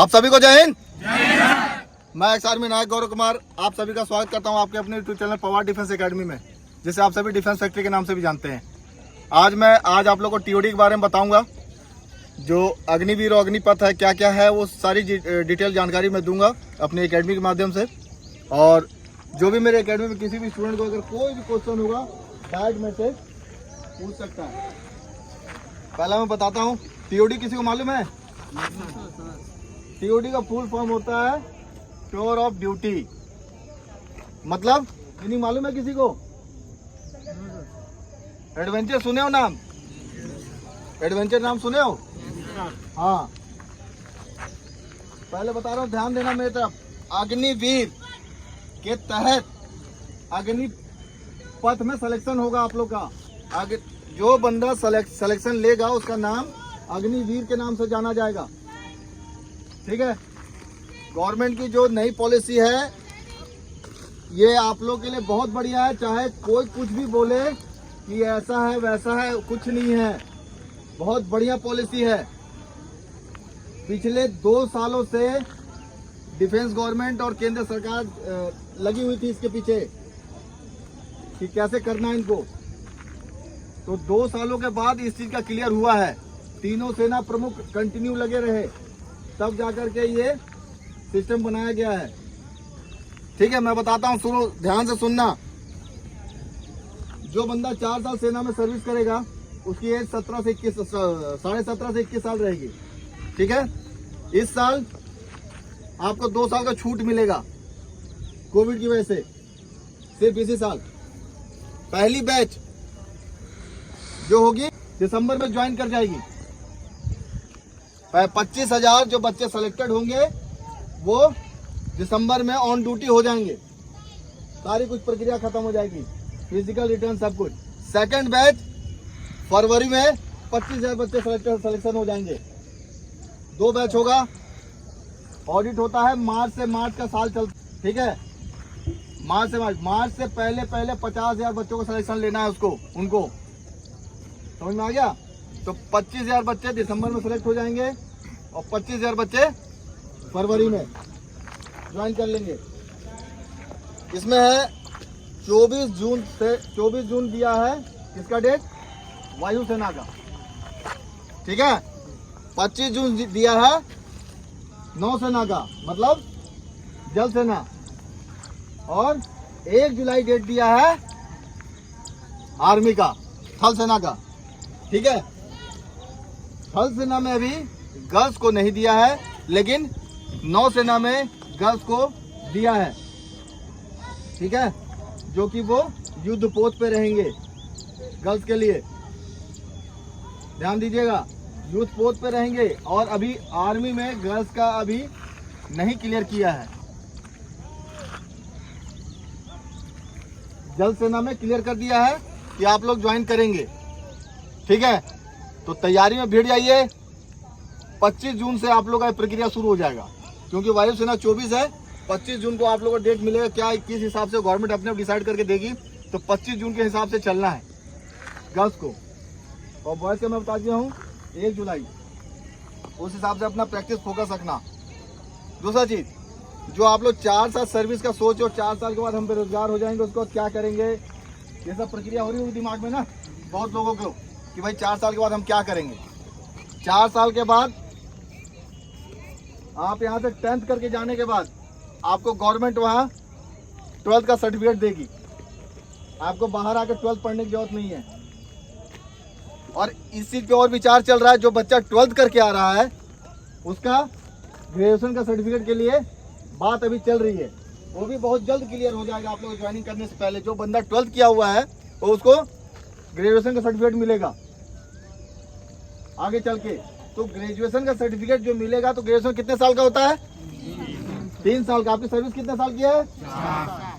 आप सभी को जय हिंद। मैं एक्स आर्मी नायक गौरव कुमार आप सभी का स्वागत करता हूं आपके अपने YouTube channel Pawar defence academy में, जिसे आप सभी डिफेंस फैक्ट्री के नाम से भी जानते हैं। आज आप लोगों को टीओडी के बारे में बताऊंगा। जो अग्निवीर और अग्निपथ है, क्या क्या है, वो सारी डिटेल जानकारी मैं दूंगा अपनी एकेडमी के माध्यम से। और जो भी मेरे एकेडमी में किसी भी स्टूडेंट को अगर कोई भी क्वेश्चन होगा डायरेक्ट में से पूछ सकता है। पहला मैं बताता हूँ, टीओडी किसी को मालूम है? टीओडी का फुल फॉर्म होता है टूर ऑफ ड्यूटी। मतलब मीनिंग मालूम है किसी को? एडवेंचर सुने हो नाम? एडवेंचर नाम सुने हो? हाँ, पहले बता रहा हूँ, ध्यान देना मेरी तरफ। अग्निवीर के तहत अग्निपथ में सिलेक्शन होगा आप लोग का। जो बंदा सिलेक्शन लेगा उसका नाम अग्निवीर के नाम से जाना जाएगा। ठीक है। गवर्नमेंट की जो नई पॉलिसी है ये आप लोग के लिए बहुत बढ़िया है। चाहे कोई कुछ भी बोले कि ऐसा है वैसा है, कुछ नहीं है, बहुत बढ़िया पॉलिसी है। पिछले 2 सालों से डिफेंस गवर्नमेंट और केंद्र सरकार लगी हुई थी इसके पीछे कि कैसे करना है इनको। तो 2 सालों के बाद इस चीज का क्लियर हुआ है। तीनों सेना प्रमुख कंटिन्यू लगे रहे, तब जाकर के ये सिस्टम बनाया गया है। ठीक है, मैं बताता हूँ, सुनो, ध्यान से सुनना। जो बंदा 4 साल सेना में सर्विस करेगा उसकी एज 17 से 21 साल रहेगी। ठीक है। इस साल आपको 2 साल का छूट मिलेगा कोविड की वजह से, सिर्फ इसी साल। पहली बैच जो होगी दिसंबर में ज्वाइन कर जाएगी। 25,000 जो बच्चे सेलेक्टेड होंगे वो दिसंबर में ऑन ड्यूटी हो जाएंगे। सारी कुछ प्रक्रिया खत्म हो जाएगी, फिजिकल रिटर्न सब कुछ। सेकंड बैच फरवरी में 25,000 बच्चे सिलेक्शन हो जाएंगे। 2 बैच होगा। ऑडिट होता है मार्च से मार्च का साल चल। ठीक है, मार्च से पहले 50,000 बच्चों को सिलेक्शन लेना है उनको। समझ में आ गया? तो 25,000 बच्चे दिसंबर में सेलेक्ट हो जाएंगे और 25,000 बच्चे फरवरी में ज्वाइन कर लेंगे। इसमें है 24 जून दिया है किसका डेट? वायुसेना का। ठीक है। 25 जून दिया है नौसेना का, मतलब जल सेना। और 1 जुलाई डेट दिया है आर्मी का, थल सेना का। ठीक है। थल सेना में अभी गर्ल्स को नहीं दिया है, लेकिन नौसेना में गर्ल्स को दिया है। ठीक है, जो कि वो युद्ध पोत पे रहेंगे गर्ल्स के लिए। ध्यान दीजिएगा, युद्ध पोत पे रहेंगे। और अभी आर्मी में गर्ल्स का अभी नहीं क्लियर किया है, जल सेना में क्लियर कर दिया है कि आप लोग ज्वाइन करेंगे। ठीक है, तो तैयारी में भिड़ जाइए। 25 जून से आप लोग का प्रक्रिया शुरू हो जाएगा, क्योंकि वायुसेना 24 है। 25 जून को आप लोगों को डेट मिलेगा। क्या किस हिसाब से गवर्नमेंट अपने डिसाइड करके देगी, तो 25 जून के हिसाब से चलना है गर्ल्स को। और बॉयज का मैं बता दिया हूँ 1 जुलाई, उस हिसाब से अपना प्रैक्टिस फोकस रखना। दूसरा चीज, जो आप लोग 4 साल सर्विस का सोच और 4 साल के बाद हम बेरोजगार हो जाएंगे, उसको क्या करेंगे, ये सब प्रक्रिया हो रही होगी दिमाग में ना बहुत लोगों को कि भाई 4 साल के बाद हम क्या करेंगे। 4 साल के बाद आप यहाँ से 10th करके जाने के बाद आपको गवर्नमेंट वहाँ 12th का सर्टिफिकेट देगी। आपको बाहर आकर 12th पढ़ने की जरूरत नहीं है। और इस चीज पे और विचार चल रहा है, जो बच्चा 12th करके आ रहा है उसका ग्रेजुएशन का सर्टिफिकेट के लिए बात अभी चल रही है। वो भी बहुत जल्द क्लियर हो जाएगा। आप लोग ज्वाइनिंग करने से पहले जो बंदा 12th किया हुआ है वो उसको ग्रेजुएशन का सर्टिफिकेट मिलेगा आगे चल के। तो ग्रेजुएशन का सर्टिफिकेट जो मिलेगा, तो ग्रेजुएशन कितने साल का होता है? 3 साल का। आपकी सर्विस कितने साल की है?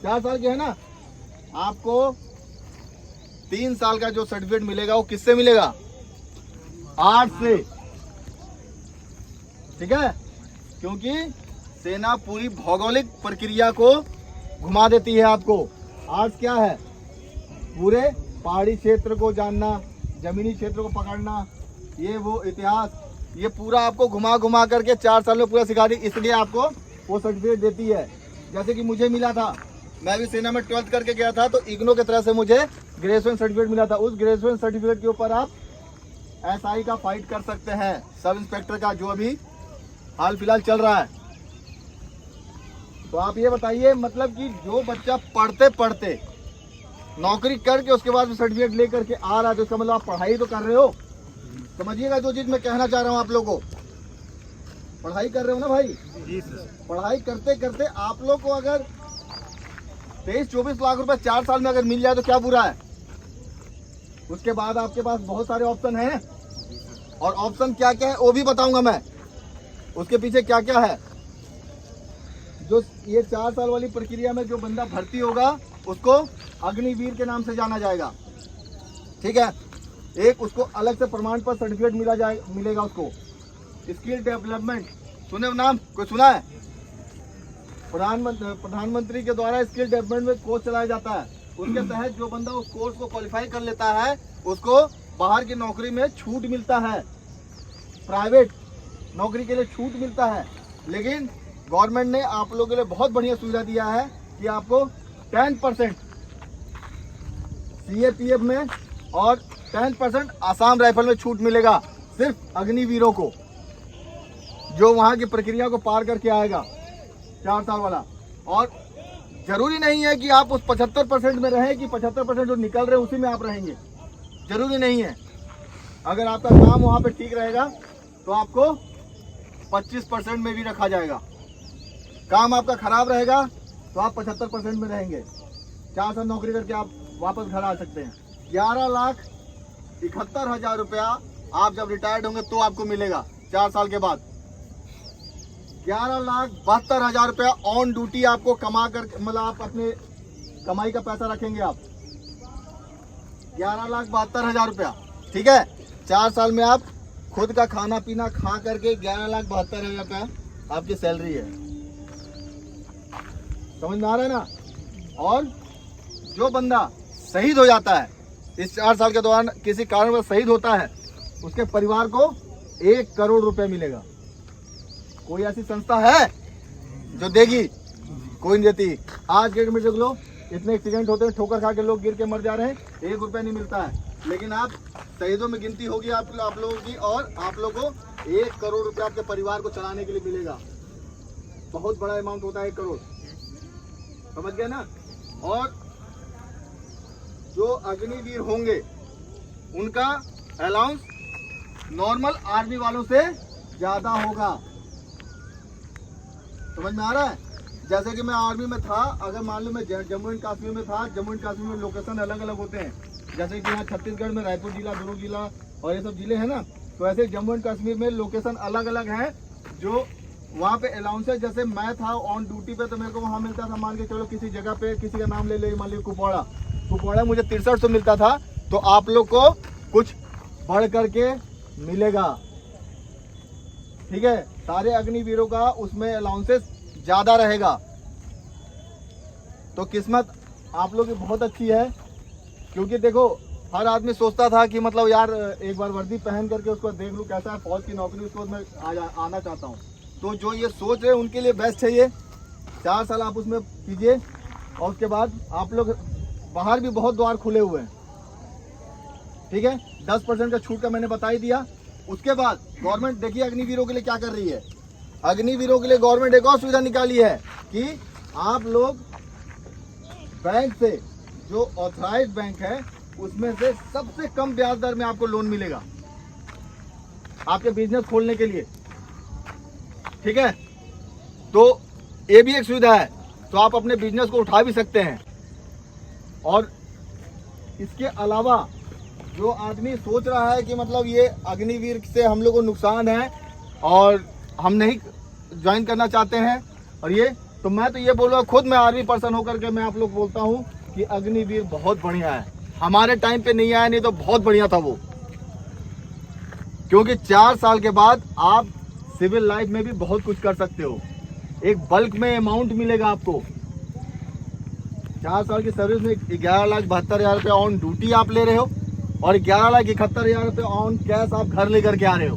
4 साल की है ना। आपको 3 साल का जो सर्टिफिकेट मिलेगा वो किससे मिलेगा? आर्ट्स से। ठीक है, क्योंकि सेना पूरी भौगोलिक प्रक्रिया को घुमा देती है आपको। आर्ट्स क्या है? पूरे पहाड़ी क्षेत्र को जानना, जमीनी क्षेत्र को पकड़ना, ये वो इतिहास, ये पूरा आपको घुमा घुमा करके 4 साल में पूरा सिखा दी, इसलिए आपको वो सर्टिफिकेट देती है। जैसे कि मुझे मिला था, मैं भी सेना में 12th करके गया था, तो इग्नो की तरह से मुझे ग्रेजुएशन सर्टिफिकेट मिला था। उस ग्रेजुएशन सर्टिफिकेट के ऊपर आप SI का फाइट कर सकते हैं, सब इंस्पेक्टर का, जो अभी हाल फिलहाल चल रहा है। तो आप ये बताइए, मतलब कि जो बच्चा पढ़ते पढ़ते नौकरी करके उसके बाद सर्टिफिकेट लेकर के आ रहा है, तो इसका मतलब आप पढ़ाई तो कर रहे हो। समझिएगा जो चीज मैं कहना चाह रहा हूँ आप लोगों को, पढ़ाई कर रहे हो ना भाई जी सर। पढ़ाई करते करते आप लोग को अगर 23-24 लाख रुपए 4 साल में अगर मिल जाए तो क्या बुरा है। उसके बाद आपके पास बहुत सारे ऑप्शन हैं, और ऑप्शन क्या क्या है वो भी बताऊंगा मैं, उसके पीछे क्या क्या है। जो ये 4 साल वाली प्रक्रिया में जो बंदा भर्ती होगा उसको अग्निवीर के नाम से जाना जाएगा, ठीक है। एक उसको अलग से प्रमाण पत्र सर्टिफिकेट मिलेगा उसको। स्किल डेवलपमेंट, सुने नाम कोई सुना है? प्रधानमंत्री के द्वारा स्किल डेवलपमेंट में कोर्स चलाया जाता है। उसके तहत जो बंदा उस कोर्स को क्वालिफाई कर लेता है उसको बाहर की नौकरी में छूट मिलता है, प्राइवेट नौकरी के लिए छूट मिलता है। लेकिन गवर्नमेंट ने आप लोगों के लिए बहुत बढ़िया सुविधा दिया है कि आपको 10% CAPF में और 10% आसाम राइफल में छूट मिलेगा, सिर्फ अग्निवीरों को, जो वहां की प्रक्रिया को पार करके आएगा 4 साल वाला। और जरूरी नहीं है कि आप उस 75% में रहें, कि 75% जो निकल रहे हैं उसी में आप रहेंगे, जरूरी नहीं है। अगर आपका काम वहां पे ठीक रहेगा तो आपको 25% में भी रखा जाएगा। काम आपका खराब रहेगा तो आप 75% में रहेंगे। 4 साल नौकरी करके आप वापस घर आ सकते हैं। 11,71,000 रुपया आप जब रिटायर्ड होंगे तो आपको मिलेगा 4 साल के बाद। 11,72,000 रुपया ऑन ड्यूटी आपको कमा कर, मतलब आप अपने कमाई का पैसा रखेंगे आप, 11,72,000 रुपया, ठीक है। 4 साल में आप खुद का खाना पीना खा करके 11,72,000 रुपया आपकी सैलरी है। समझ में आ रहा है ना। और जो बंदा शहीद हो जाता है इस 4 साल के दौरान, किसी कारण वह शहीद होता है, उसके परिवार को 1 करोड़ रुपए मिलेगा। कोई ऐसी संस्था है जो देगी? कोई नहीं देती। आज के डेट में देख लो, इतने एक्सीडेंट होते हैं, ठोकर खा के लोग गिर के मर जा रहे हैं, 1 रुपया नहीं मिलता है। लेकिन आप शहीदों में गिनती होगी आप लोगों की, और आप लोगों को 1 करोड़ रुपया आपके परिवार को चलाने के लिए मिलेगा। बहुत बड़ा अमाउंट होता है 1 करोड़, समझ गए ना। और जो अग्निवीर होंगे उनका अलाउंस नॉर्मल आर्मी वालों से ज्यादा होगा। समझ में आ रहा है। जैसे कि मैं आर्मी में था, अगर मान लो मैं जम्मू एंड कश्मीर में था, जम्मू एंड कश्मीर में लोकेशन अलग अलग होते हैं। जैसे कि यहाँ छत्तीसगढ़ में रायपुर जिला, दुर्ग जिला और ये सब जिले हैं ना, तो ऐसे जम्मू एंड कश्मीर में लोकेशन अलग अलग हैं जो वहाँ पे अलाउंसेस। जैसे मैं था ऑन ड्यूटी पे, तो मेरे को वहाँ मिलता था, मान के चलो किसी जगह पे किसी का नाम ले मान लीजिए कुपवाड़ा मुझे 6300 मिलता था, तो आप लोग को कुछ बढ़ करके मिलेगा, ठीक है। सारे अग्निवीरों का उसमें अलाउंसेस ज्यादा रहेगा। तो किस्मत आप लोग की बहुत अच्छी है, क्योंकि देखो हर आदमी सोचता था कि मतलब यार एक बार वर्दी पहन करके उसको देख लूँ कैसा है, फौज की नौकरी, उसको मैं आना चाहता हूँ। तो जो ये सोच रहे हैं उनके लिए बेस्ट है ये। 4 साल आप उसमें कीजिए, और उसके बाद आप लोग बाहर भी बहुत द्वार खुले हुए हैं, ठीक है। 10% का छूट का मैंने बता ही दिया। उसके बाद गवर्नमेंट देखिए अग्निवीरों के लिए क्या कर रही है। अग्निवीरों के लिए गवर्नमेंट एक और सुविधा निकाली है कि आप लोग बैंक से, जो ऑथराइज्ड बैंक है उसमें से सबसे कम ब्याज दर में आपको लोन मिलेगा आपके बिजनेस खोलने के लिए, ठीक है। तो ये भी एक सुविधा है, तो आप अपने बिजनेस को उठा भी सकते हैं। और इसके अलावा जो आदमी सोच रहा है कि मतलब ये अग्निवीर से हम लोग को नुकसान है और हम नहीं ज्वाइन करना चाहते हैं, और ये तो मैं तो ये बोलूँगा, खुद मैं आर्मी पर्सन होकर के मैं आप लोग बोलता हूँ कि अग्निवीर बहुत बढ़िया है। हमारे टाइम पे नहीं आया, नहीं तो बहुत बढ़िया था वो, क्योंकि 4 साल के बाद आप सिविल लाइफ में भी बहुत कुछ कर सकते हो। एक बल्क में अमाउंट मिलेगा आपको। 4 साल की सर्विस में 11,72,000 रुपया ऑन ड्यूटी आप ले रहे हो, और 11,71,000 रुपये ऑन कैश आप घर लेकर के आ रहे हो।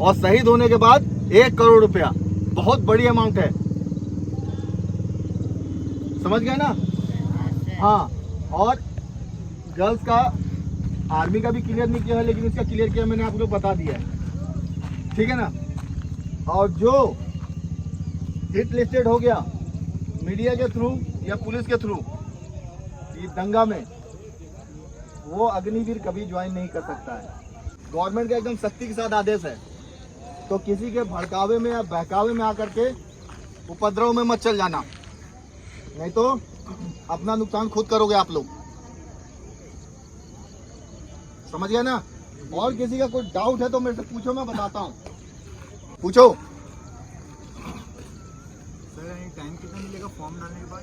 और शहीद होने के बाद 1 करोड़ रुपया, बहुत बड़ी अमाउंट है, समझ गए ना। हाँ, और गर्ल्स का आर्मी का भी क्लियर नहीं किया है, लेकिन इसका क्लियर किया मैंने आप लोग बता दिया है, ठीक है ना। और जो हिट लिस्टेड हो गया मीडिया के थ्रू या पुलिस के थ्रू ये दंगा में, वो अग्निवीर कभी ज्वाइन नहीं कर सकता है। गवर्नमेंट का एकदम सख्ती के साथ आदेश है, तो किसी के भड़कावे में या बहकावे में आकर के उपद्रव में मत चल जाना, नहीं तो अपना नुकसान खुद करोगे आप लोग, समझ गए ना। और किसी का कोई डाउट है तो मेरे से पूछो, मैं बताता हूँ, पूछो। सर टाइम कितना मिलेगा फॉर्म डालने के बाद?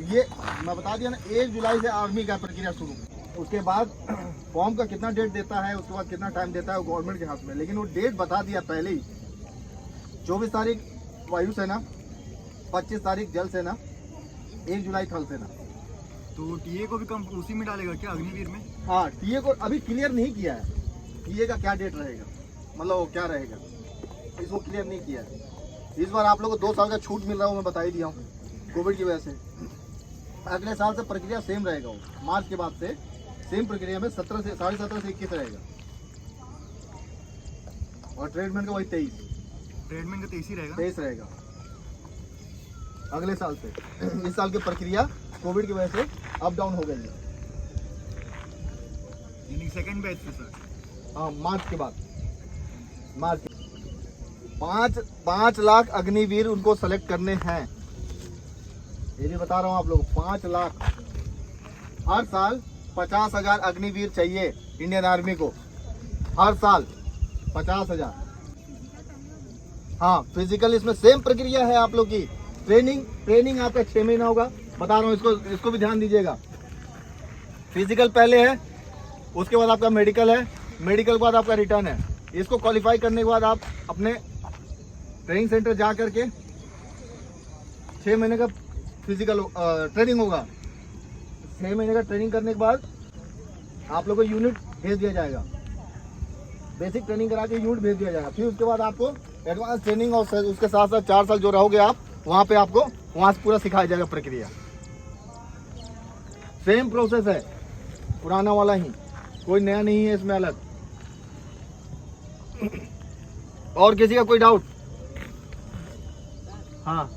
ये मैं बता दिया ना, 1 जुलाई से आर्मी का प्रक्रिया शुरू, उसके बाद फॉर्म का कितना डेट देता है, उसके बाद कितना टाइम देता है, वो गवर्नमेंट के हाथ में, लेकिन वो डेट बता दिया पहले ही। 24 तारीख वायुसेना, 25 तारीख जल सेना, 1 जुलाई थल सेना। तो टीए को भी कम उसी में डालेगा क्या, अग्निवीर में? हाँ, टीए को अभी क्लियर नहीं किया है, टीए का क्या डेट रहेगा, मतलब वो क्या रहेगा, इसको क्लियर नहीं किया है। इस बार आप लोगों को 2 साल का छूट मिल रहा है, मैं बता ही दिया हूँ कोविड की वजह से। अगले साल से प्रक्रिया सेम रहेगा, वो मार्च के बाद से सेम प्रक्रिया में 17 से 17.5 से 21 रहेगा, और ट्रेडमैन का वही 23, ट्रेडमैन का 23 ही रहेगा, 23 रहेगा अगले साल से। इस साल की प्रक्रिया कोविड की वजह से अप डाउन हो गई है, यानी सेकंड बैच से सर। हाँ, मार्च के बाद, मार्च 5 लाख अग्निवीर उनको सेलेक्ट करने हैं, ये भी बता रहा हूँ आप लोग, 5 लाख। हर साल 50,000 अग्निवीर चाहिए इंडियन आर्मी को, हर साल 50,000। हाँ, फिजिकल इसमें सेम प्रक्रिया है आप लोग की। ट्रेनिंग आपका 6 महीना होगा, बता रहा हूँ, इसको भी ध्यान दीजिएगा। फिजिकल पहले है, उसके बाद आपका मेडिकल है, मेडिकल के बाद आपका रिटर्न है। इसको क्वालिफाई करने के बाद आप अपने ट्रेनिंग सेंटर जा करके 6 महीने का फिजिकल ट्रेनिंग होगा। 6 महीने का ट्रेनिंग करने के बाद आप लोग को यूनिट भेज दिया जाएगा, बेसिक ट्रेनिंग करा के यूनिट भेज दिया जाएगा। फिर उसके बाद आपको एडवांस ट्रेनिंग, और उसके साथ साथ 4 साल जो रहोगे आप वहाँ पे, आपको वहाँ से पूरा सिखाया जाएगा प्रक्रिया। सेम प्रोसेस है, पुराना वाला ही, कोई नया नहीं है इसमें अलग। और किसी का कोई डाउट? हाँ,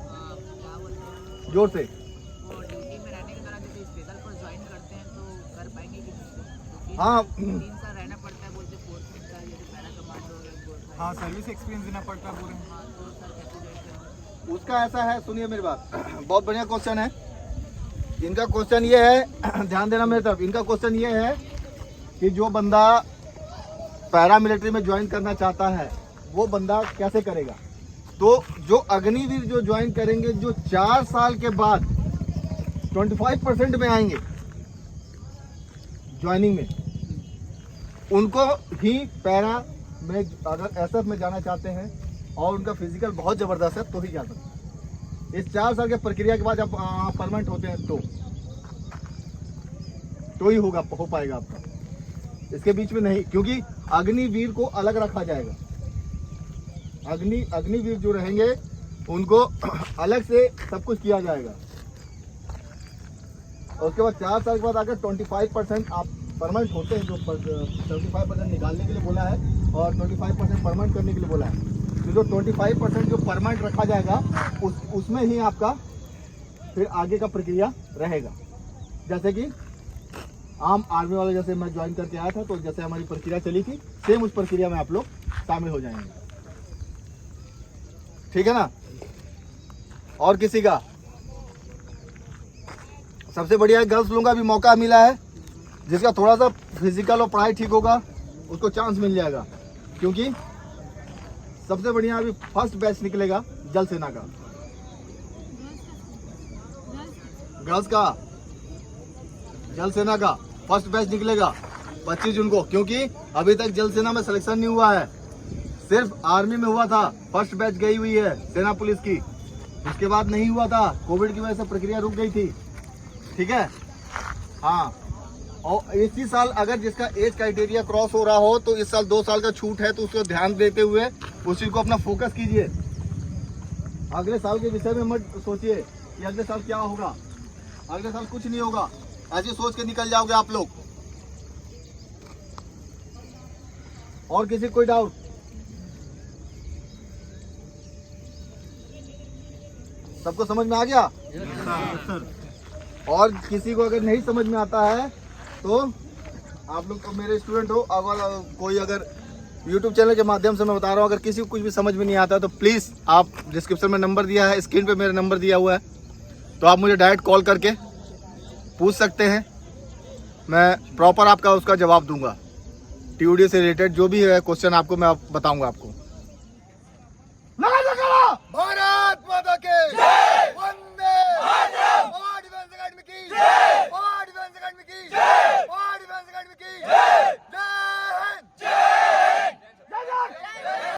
जोर से। ड्यूटी में रहने के दौरान जैसे स्पेशल फोर्स ज्वाइन करते हैं तो कर पाएंगे कि नहीं? हाँ, 3 साल रहना पड़ता है बोलते, फोर्स में का जैसे पैरा कमांडो है, हाँ, सर्विस एक्सपीरियंस देना पड़ता है पूरे। हाँ, तो सर कैसे ज्वाइन करेंगे? उसका ऐसा है, सुनिए मेरी बात, बहुत बढ़िया क्वेश्चन है। इनका क्वेश्चन ये है, ध्यान देना मेरी तरफ, इनका क्वेश्चन ये है कि जो बंदा पैरा मिलिट्री में ज्वाइन करना चाहता है वो बंदा कैसे करेगा। तो जो अग्निवीर जो ज्वाइन करेंगे, जो 4 साल के बाद 25% में आएंगे ज्वाइनिंग में, उनको ही पैरा में, अगर एसएफ में जाना चाहते हैं और उनका फिजिकल बहुत ज़बरदस्त है तो ही जा सकते हैं। इस 4 साल के प्रक्रिया के बाद जब आप परमानेंट होते हैं तो ही होगा, हो पाएगा आपका, इसके बीच में नहीं, क्योंकि अग्निवीर को अलग रखा जाएगा। अग्निवीर जो रहेंगे उनको अलग से सब कुछ किया जाएगा। और उसके बाद 4 साल के बाद अगर 25% आप परमानेंट होते हैं, जो 75% निकालने के लिए बोला है और 25% परमानेंट करने के लिए बोला है, तो जो 25% जो परमानेंट रखा जाएगा उसमें ही आपका फिर आगे का प्रक्रिया रहेगा। जैसे कि आम आर्मी वाले, जैसे मैं ज्वाइन करके आया था, तो जैसे हमारी प्रक्रिया चली थी, सेम उस प्रक्रिया में आप लोग शामिल हो जाएंगे, ठीक है ना। और किसी का? सबसे बढ़िया गर्ल्स लोगों का भी मौका मिला है, जिसका थोड़ा सा फिजिकल और पढ़ाई ठीक होगा उसको चांस मिल जाएगा, क्योंकि सबसे बढ़िया अभी फर्स्ट बैच निकलेगा जल सेना का, गर्ल्स का, जल सेना का फर्स्ट बैच निकलेगा 25 जून को। क्योंकि अभी तक जल सेना में सिलेक्शन नहीं हुआ है, सिर्फ आर्मी में हुआ था, फर्स्ट बैच गई हुई है सेना पुलिस की, उसके बाद नहीं हुआ था, कोविड की वजह से प्रक्रिया रुक गई थी, ठीक है। हाँ, और इसी साल अगर जिसका एज क्राइटेरिया क्रॉस हो रहा हो तो इस साल 2 साल का छूट है, तो उसको ध्यान देते हुए उस चीज को अपना फोकस कीजिए। अगले साल के विषय में मत सोचिए कि अगले साल क्या होगा, अगले साल कुछ नहीं होगा, ऐसे सोच के निकल जाओगे आप लोग। और किसी कोई डाउट? सबको समझ में आ गया? सर और किसी को अगर नहीं समझ में आता है तो आप लोग तो मेरे स्टूडेंट हो, अगर कोई अगर YouTube चैनल के माध्यम से मैं बता रहा हूँ, अगर किसी को कुछ भी समझ में नहीं आता तो प्लीज़ आप डिस्क्रिप्शन में नंबर दिया है, स्क्रीन पे मेरा नंबर दिया हुआ है, तो आप मुझे डायरेक्ट कॉल करके पूछ सकते हैं। मैं प्रॉपर आपका उसका जवाब दूंगा। TOD से रिलेटेड जो भी है क्वेश्चन आपको मैं बताऊंगा आपको।